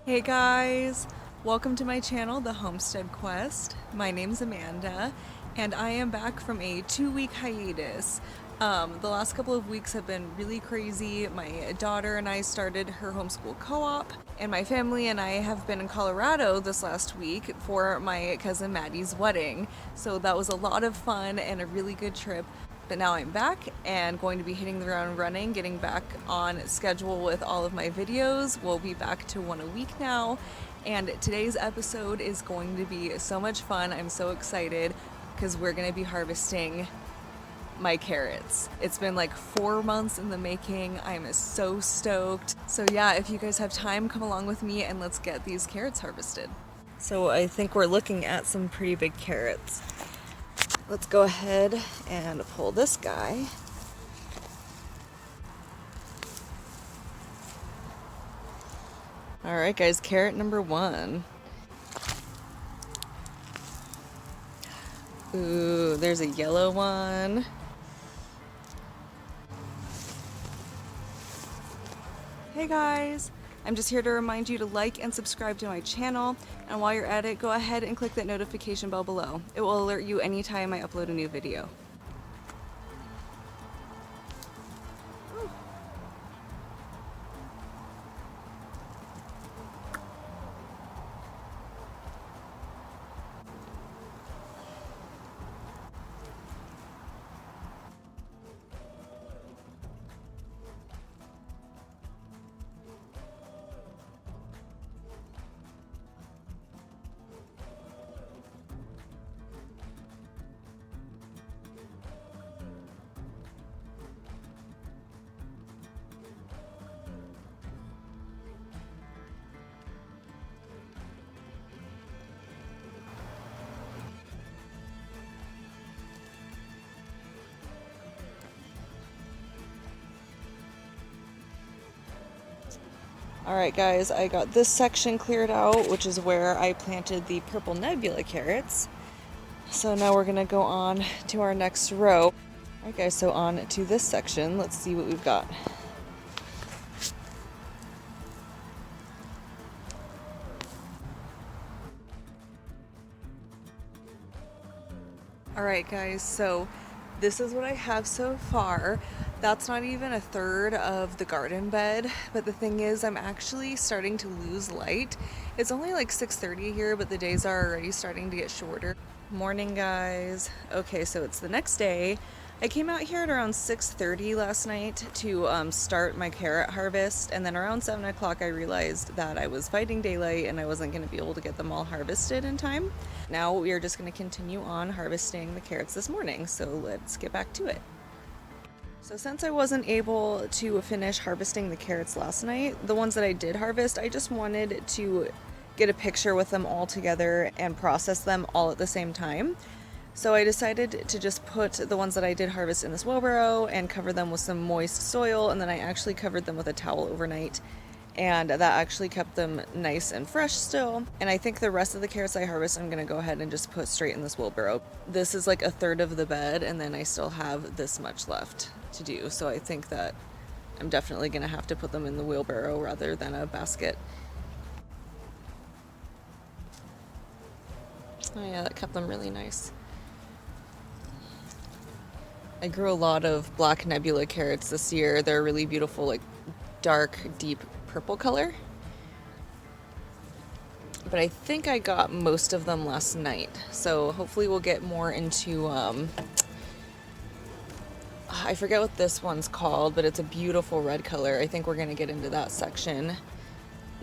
Hey guys, welcome to my channel, the Homestead Quest. My name's Amanda, and I am back from a 2-week hiatus. The last couple of weeks have been really crazy. My daughter and I started her homeschool co-op, and my family and I have been in Colorado this last week for my cousin Maddie's wedding. So that was a lot of fun and a really good trip. But now I'm back and going to be hitting the ground running, getting back on schedule with all of my videos. We'll be back to one a week now. And today's episode is going to be so much fun. I'm so excited because we're going to be harvesting my carrots. It's been like 4 months in the making. I'm so stoked. So yeah, if you guys have time, come along with me and let's get these carrots harvested. So I think we're looking at some pretty big carrots. Let's go ahead and pull this guy. All right, guys, carrot number 1. Ooh, there's a yellow one. Hey guys, I'm just here to remind you to like and subscribe to my channel. And while you're at it, go ahead and click that notification bell below. It will alert you anytime I upload a new video. Alright guys, I got this section cleared out, which is where I planted the purple Nebula carrots. So now we're gonna go on to our next row. Alright guys, so on to this section. Let's see what we've got. Alright guys, so this is what I have so far. That's not even a third of the garden bed, but the thing is I'm actually starting to lose light. It's only like 6:30 here, but the days are already starting to get shorter. Morning guys. Okay, so it's the next day. I came out here at around 6:30 last night to start my carrot harvest, and then around 7 o'clock I realized that I was fighting daylight and I wasn't going to be able to get them all harvested in time. Now we are just going to continue on harvesting the carrots this morning, so let's get back to it. So since I wasn't able to finish harvesting the carrots last night, the ones that I did harvest, I just wanted to get a picture with them all together and process them all at the same time. So I decided to just put the ones that I did harvest in this wheelbarrow and cover them with some moist soil, and then I actually covered them with a towel overnight, and that actually kept them nice and fresh still. And I think the rest of the carrots I harvest I'm going to go ahead and just put straight in this wheelbarrow. This is like a third of the bed, and then I still have this much left to do, so I think that I'm definitely going to have to put them in the wheelbarrow rather than a basket. Oh yeah, that kept them really nice. I grew a lot of black Nebula carrots this year. They're really beautiful, like dark, deep purple color. But I think I got most of them last night. So hopefully we'll get more into, I forget what this one's called, but it's a beautiful red color. I think we're gonna get into that section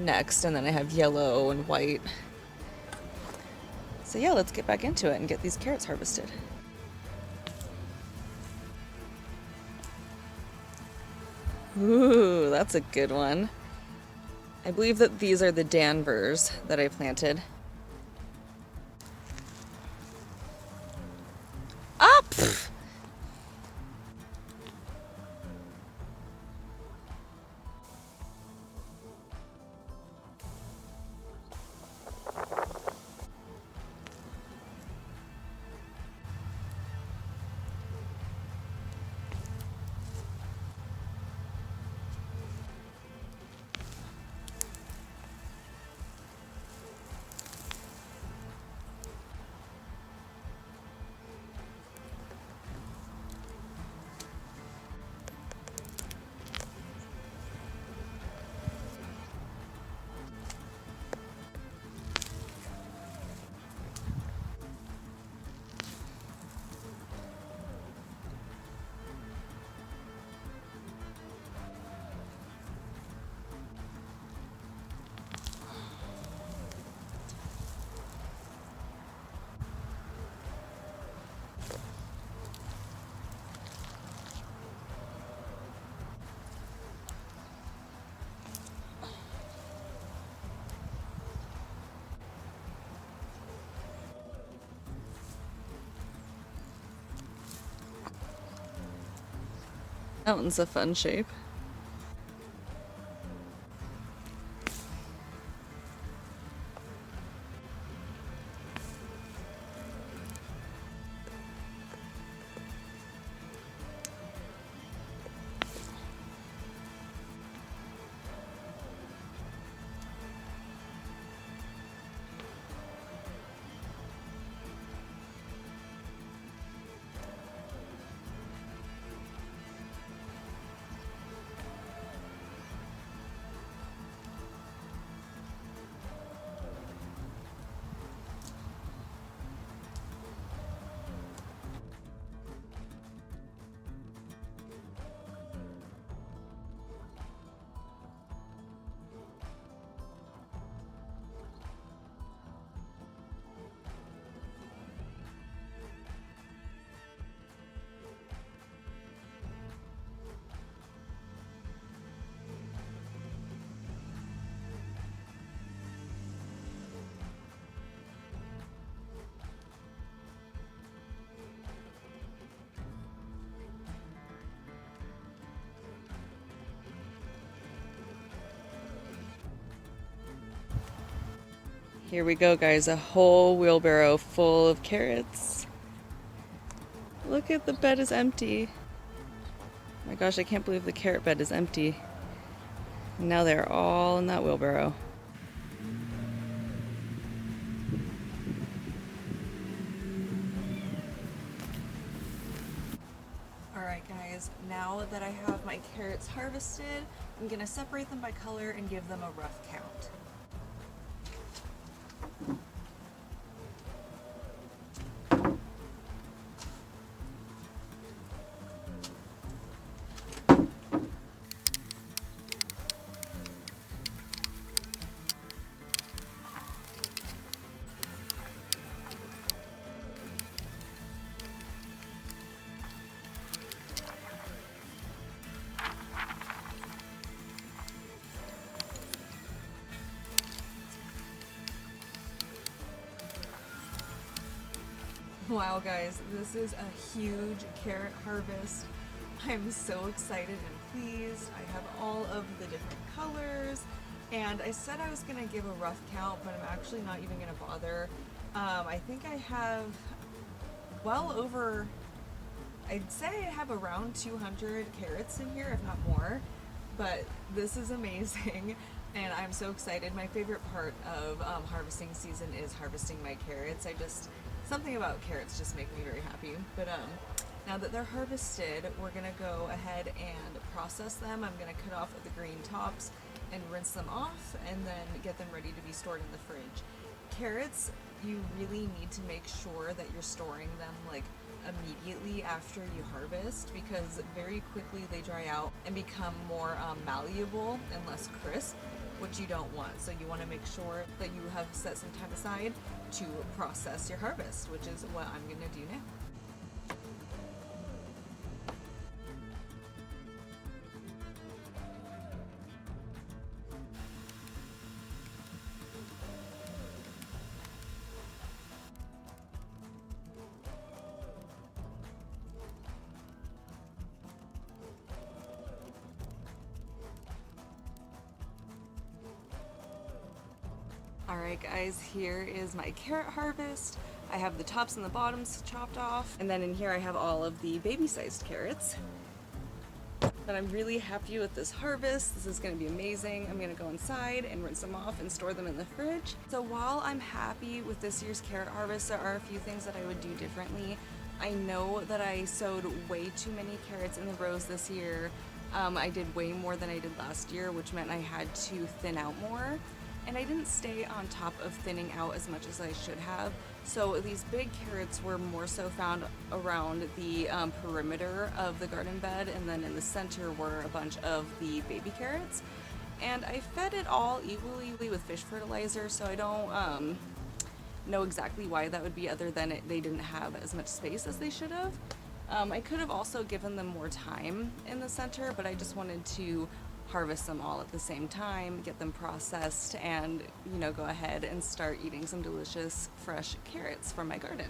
next. And then I have yellow and white. So yeah, let's get back into it and get these carrots harvested. Ooh, that's a good one. I believe that these are the Danvers that I planted. Ah! Pfft. That one's a fun shape. Here we go, guys, a whole wheelbarrow full of carrots. Look at the bed is empty. Oh my gosh, I can't believe the carrot bed is empty. And now they're all in that wheelbarrow. Alright guys, now that I have my carrots harvested, I'm gonna separate them by color and give them a rough count. Wow guys, this is a huge carrot harvest. I'm so excited and pleased. I have all of the different colors, and I said I was gonna give a rough count, but I'm actually not even gonna bother. I think I have well over, I'd say I have around 200 carrots in here, if not more, but this is amazing. And I'm so excited. My favorite part of harvesting season is harvesting my carrots. Something about carrots just make me very happy. But now that they're harvested, we're gonna go ahead and process them. I'm gonna cut off the green tops and rinse them off and then get them ready to be stored in the fridge. Carrots, you really need to make sure that you're storing them like immediately after you harvest, because very quickly they dry out and become more malleable and less crisp, which you don't want. So you want to make sure that you have set some time aside to process your harvest, which is what I'm going to do now. Alright guys, here is my carrot harvest. I have the tops and the bottoms chopped off, and then in here I have all of the baby-sized carrots. But I'm really happy with this harvest. This is going to be amazing. I'm going to go inside and rinse them off and store them in the fridge. So while I'm happy with this year's carrot harvest, there are a few things that I would do differently. I know that I sowed way too many carrots in the rows this year. I did way more than I did last year, which meant I had to thin out more. And I didn't stay on top of thinning out as much as I should have. So these big carrots were more so found around the perimeter of the garden bed, and then in the center were a bunch of the baby carrots. And I fed it all equally with fish fertilizer, so I don't know exactly why that would be, other than they didn't have as much space as they should have. I could have also given them more time in the center, but I just wanted to harvest them all at the same time, get them processed, and go ahead and start eating some delicious fresh carrots from my garden.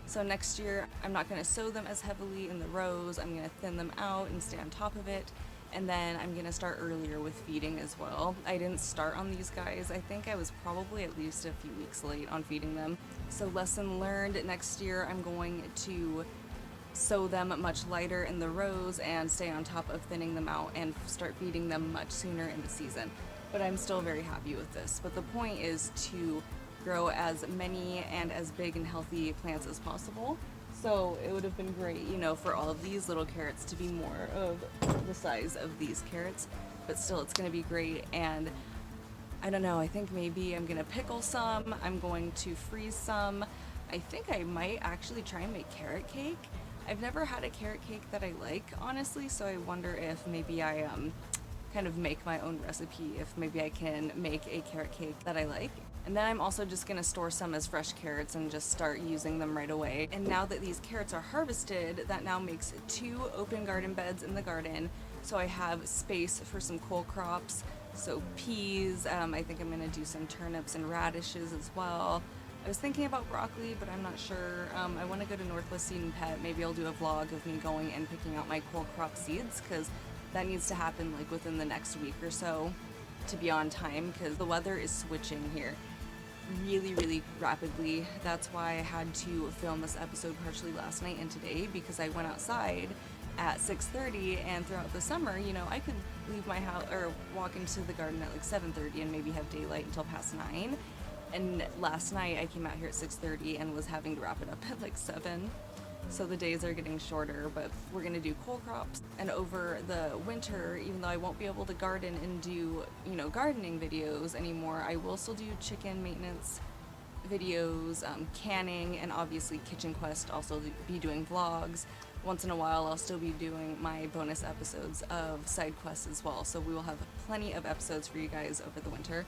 So next year, I'm not going to sow them as heavily in the rows. I'm going to thin them out and stay on top of it. And then I'm going to start earlier with feeding as well. I didn't start on these guys. I think I was probably at least a few weeks late on feeding them. So lesson learned, next year I'm going to sow them much lighter in the rows and stay on top of thinning them out and start feeding them much sooner in the season. But I'm still very happy with this. But the point is to grow as many and as big and healthy plants as possible. So it would have been great, you know, for all of these little carrots to be more of the size of these carrots, but still it's going to be great. And I don't know, I think maybe I'm going to pickle some, I'm going to freeze some. I think I might actually try and make carrot cake. I've never had a carrot cake that I like, honestly, so I wonder if maybe I kind of make my own recipe, if maybe I can make a carrot cake that I like. And then I'm also just gonna store some as fresh carrots and just start using them right away. And now that these carrots are harvested, that now makes 2 open garden beds in the garden. So I have space for some cole crops, so peas, I think I'm gonna do some turnips and radishes as well. I was thinking about broccoli, but I'm not sure. I want to go to Northwest Seed and Pet. Maybe I'll do a vlog of me going and picking out my cole crop seeds, because that needs to happen like within the next week or so to be on time, because the weather is switching here really rapidly. That's why I had to film this episode partially last night and today, because I went outside at 6:30, and throughout the summer, you know, I could leave my house or walk into the garden at like 7:30 and maybe have daylight until past 9. And last night I came out here at 6:30 and was having to wrap it up at like 7. So the days are getting shorter, but we're gonna do cole crops. And over the winter, even though I won't be able to garden and do, you know, gardening videos anymore, I will still do chicken maintenance videos, canning, and obviously Kitchen Quest, also be doing vlogs. Once in a while I'll still be doing my bonus episodes of side quests as well. So we will have plenty of episodes for you guys over the winter.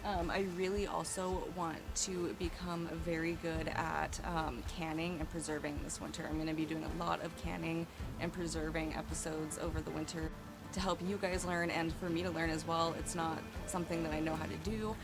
I really also want to become very good at canning and preserving this winter. I'm going to be doing a lot of canning and preserving episodes over the winter to help you guys learn and for me to learn as well. It's not something that I know how to do.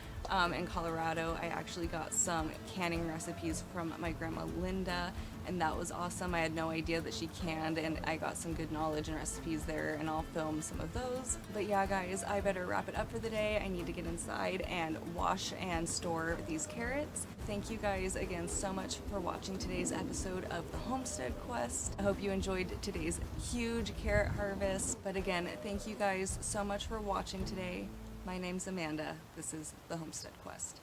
In Colorado, I actually got some canning recipes from my grandma Linda, and that was awesome. I had no idea that she canned, and I got some good knowledge and recipes there, and I'll film some of those. But yeah, guys, I better wrap it up for the day. I need to get inside and wash and store these carrots. Thank you guys again so much for watching today's episode of the Homestead Quest. I hope you enjoyed today's huge carrot harvest. But again, thank you guys so much for watching today. My name's Amanda. This is the Homestead Quest.